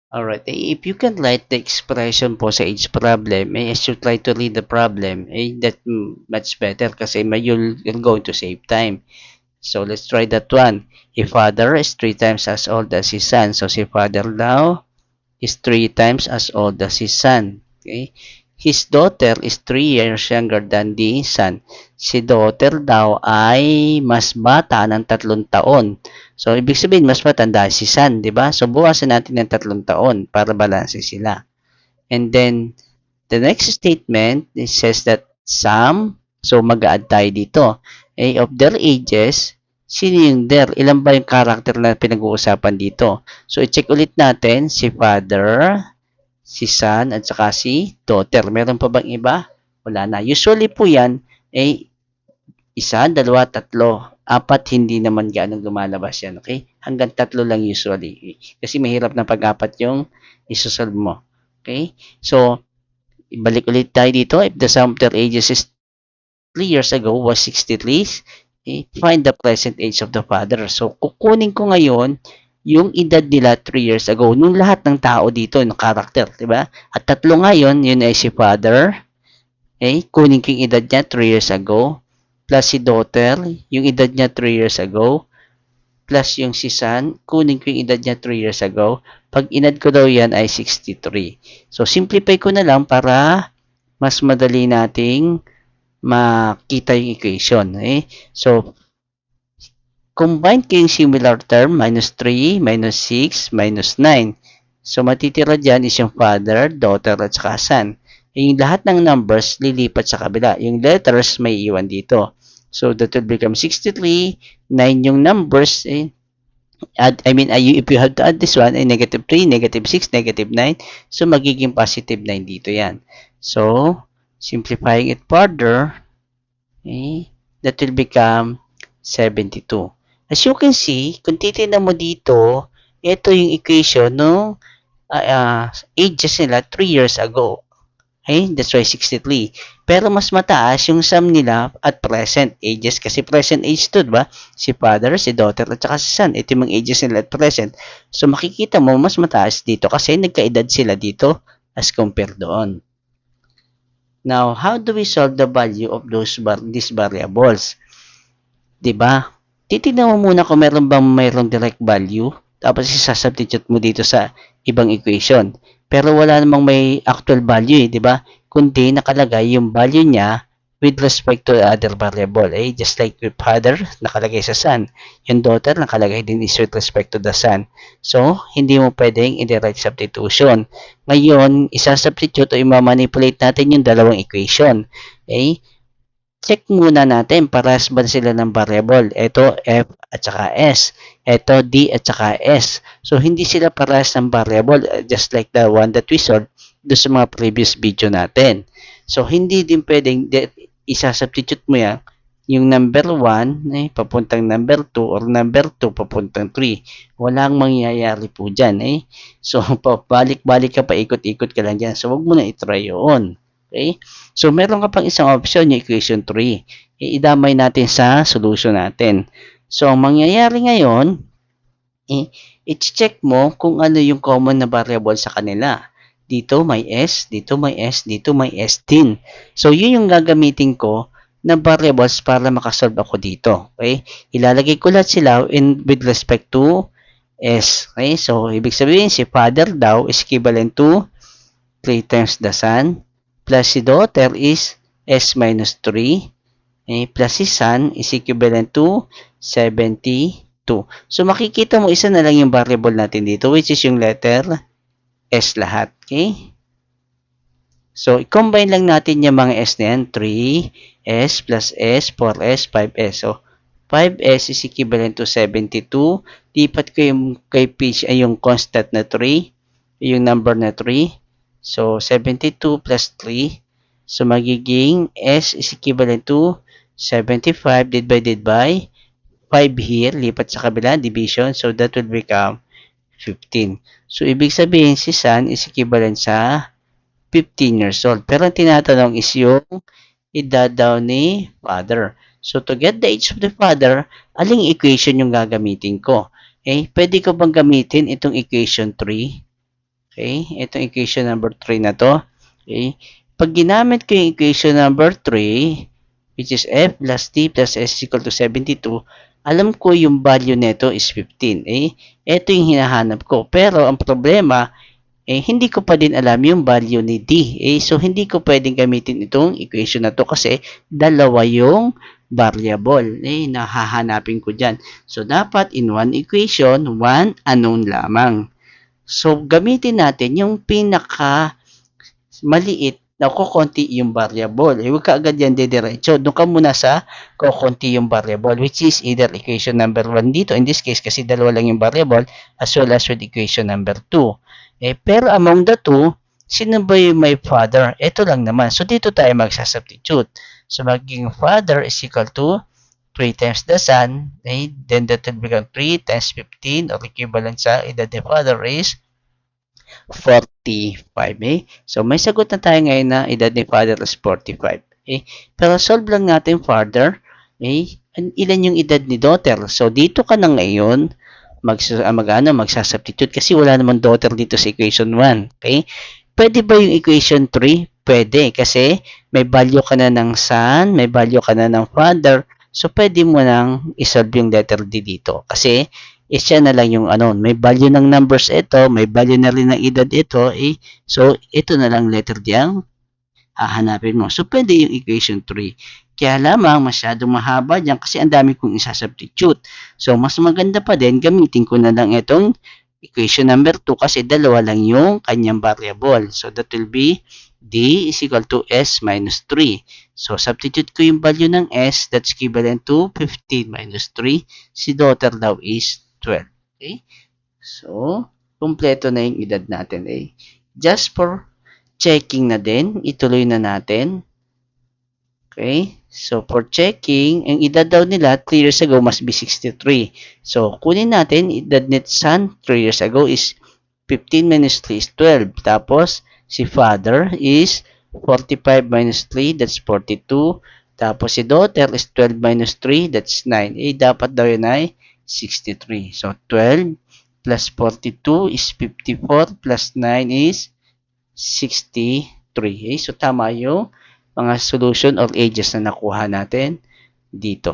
Alright, if you can write the expression po sa age problem, as you try to read the problem, that much better kasi you're going to save time. So let's try that one. If father is 3 times as old as his son, so si father now is 3 times as old as his son. Okay? His daughter is 3 years younger than the son. Si daughter daw ay mas bata ng 3 taon. So, ibig sabihin, mas matanda si son, di ba? So, buwasan natin ng 3 taon para balanse sila. And then, the next statement, it says that some, so mag-add tayo dito, of their ages, sino yung there? Ilan ba yung character na pinag-uusapan dito? So, i-check ulit natin si father, si son, at saka si daughter. Meron pa bang iba? Wala na. Usually po yan, isa, dalawa, tatlo. Apat, hindi naman gaano lumalabas yan. Okay? Hanggang tatlo lang usually. Kasi mahirap na pag-apat yung isusolve mo. Okay? So, ibalik ulit tayo dito. If the sum of their ages is 3 years ago was 63, find the present age of the father. So, kukunin ko ngayon yung edad nila 3 years ago. Nung lahat ng tao dito, ng character, di ba? At tatlo ngayon, yun ay si father. Kunin ko yung edad niya 3 years ago. Plus si daughter, yung edad niya 3 years ago. Plus yung si son, kunin ko yung edad niya 3 years ago. Pag inad ko daw yan ay 63. So, simplify ko na lang para mas madali nating makita yung equation. So, combine ko yung similar term, minus 3, minus 6, minus 9. So, matitira dyan is yung father, daughter, at saka son. Yung lahat ng numbers, lilipat sa kabila. Yung letters, may iwan dito. So, that will become 63, 9 yung numbers, if you have to add this one, negative 3, negative 6, negative 9. So, magiging positive 9 dito yan. So, simplifying it further, that will become 72. As you can see, kung titignan mo dito, ito yung equation ng ages nila 3 years ago. That's why 63. Pero mas mataas yung sum nila at present ages kasi present age to, diba? Si father, si daughter, at saka si son. Ito yung ages nila at present. So makikita mo mas mataas dito kasi nagkaedad sila dito as compared doon. Now, how do we solve the value of these variables? Diba? Titignan mo muna kung mayroong direct value. Tapos isa-substitute mo dito sa ibang equation. Pero wala namang may actual value, di ba? Kundi nakalagay yung value niya with respect to the other variable. Just like with father, nakalagay sa son. Yung daughter, nakalagay din is with respect to the son. So, hindi mo pwedeng i-direct substitution. Ngayon, isa-substitute o i-manipulate natin yung dalawang equation. Check muna natin parehas ba sila ng variable. Ito F at saka S. Ito D at saka S. So, hindi sila parehas ng variable just like the one that we solved do sa mga previous video natin. So, hindi din pwedeng isa-substitute mo yan yung number 1 papuntang number 2 or number 2 papuntang 3. Walang mangyayari po dyan. So, balik-balik ka pa, ikot-ikot ka lang dyan. So, wag mo na itry yun. Okay? So, meron ka pang isang option, yung equation 3. Idamay natin sa solution natin. So, ang mangyayari ngayon, i-check mo kung ano yung common na variable sa kanila. Dito may S, dito may S, dito may S din. So, yun yung gagamitin ko na variables para makasolve ako dito. Okay? Ilalagay ko lahat sila with respect to S. Okay? So, ibig sabihin, si father daw is equivalent to 3 times the son plus si daughter is S minus 3 plus si son is equivalent to 72. So, makikita mo isa na lang yung variable natin dito which is yung letter S lahat. Okay? So, i-combine lang natin yung mga S na yan. 3S plus S, 4S, 5S. So, 5S is equivalent to 72. Lipat ko yung kay Peach ay yung constant na 3. Yung number na 3. So, 72 plus 3. So, magiging S is equivalent to 75 divided by 5 here. Lipat sa kabila, division. So, that will become 15. So, ibig sabihin, si son is equivalent sa 15 years old. Pero ang tinatanong is yung edad daw ni father. So, to get the age of the father, aling equation yung gagamitin ko? Pwede ko bang gamitin itong equation 3? Okay? Itong equation number 3 na to. Okay? Pag ginamit ko yung equation number 3, which is f plus t plus s is equal to 72, alam ko yung value nito is 15. Ito yung hinahanap ko. Pero ang problema, hindi ko pa din alam yung value ni D. So, hindi ko pwedeng gamitin itong equation na to kasi dalawa yung variable. Na hahanapin ko dyan. So, dapat in one equation, one unknown lamang. So, gamitin natin yung pinaka maliit na kukunti yung variable. Huwag ka agad yan didiretso. Doon ka muna sa kukunti yung variable, which is either equation number 1 dito. In this case, kasi dalawa lang yung variable, as well as with equation number 2. Pero among the two, sino ba yung may father? Ito lang naman. So, dito tayo magsasubstitute. So, magiging father is equal to 3 times the son. Then that will become 3 times 15, or equivalent sa edad ni father is 45. So, may sagot na tayo ngayon na edad ni father is 45. Pero solve lang natin further. Ilan yung edad ni daughter? So, dito ka na ngayon magsasubstitute kasi wala namang daughter dito sa equation 1. Okay? Pwede ba yung equation 3? Pwede kasi may value ka na ng son, may value ka na ng father. So, pwede mo nang isolve yung letter D dito. Kasi, siya na lang yung may value ng numbers ito, may value na rin ng edad ito. So, ito na lang letter D ang hahanapin mo. So, pwede yung equation 3. Kaya lamang, masyadong mahaba dyan kasi ang dami kong isasubstitute. So, mas maganda pa din, gamitin ko na lang itong equation number 2 kasi dalawa lang yung kanyang variable. So, that will be D is equal to S minus 3. So, substitute ko yung value ng S, that's equivalent to 15 minus 3. Si daughter daw is 12. Okay? So, kumpleto na yung edad natin. Just for checking na din, ituloy na natin. Okay? So, for checking, ang edad daw nila 3 years ago must be 63. So, kunin natin, edad ni son 3 years ago is 15 minus 3 is 12. Tapos, si father is 45 minus 3, that's 42. Tapos, si daughter is 12 minus 3, that's 9. Dapat daw yun ay 63. So, 12 plus 42 is 54 plus 9 is 63. So, tama yung mga solution or ages na nakuha natin dito.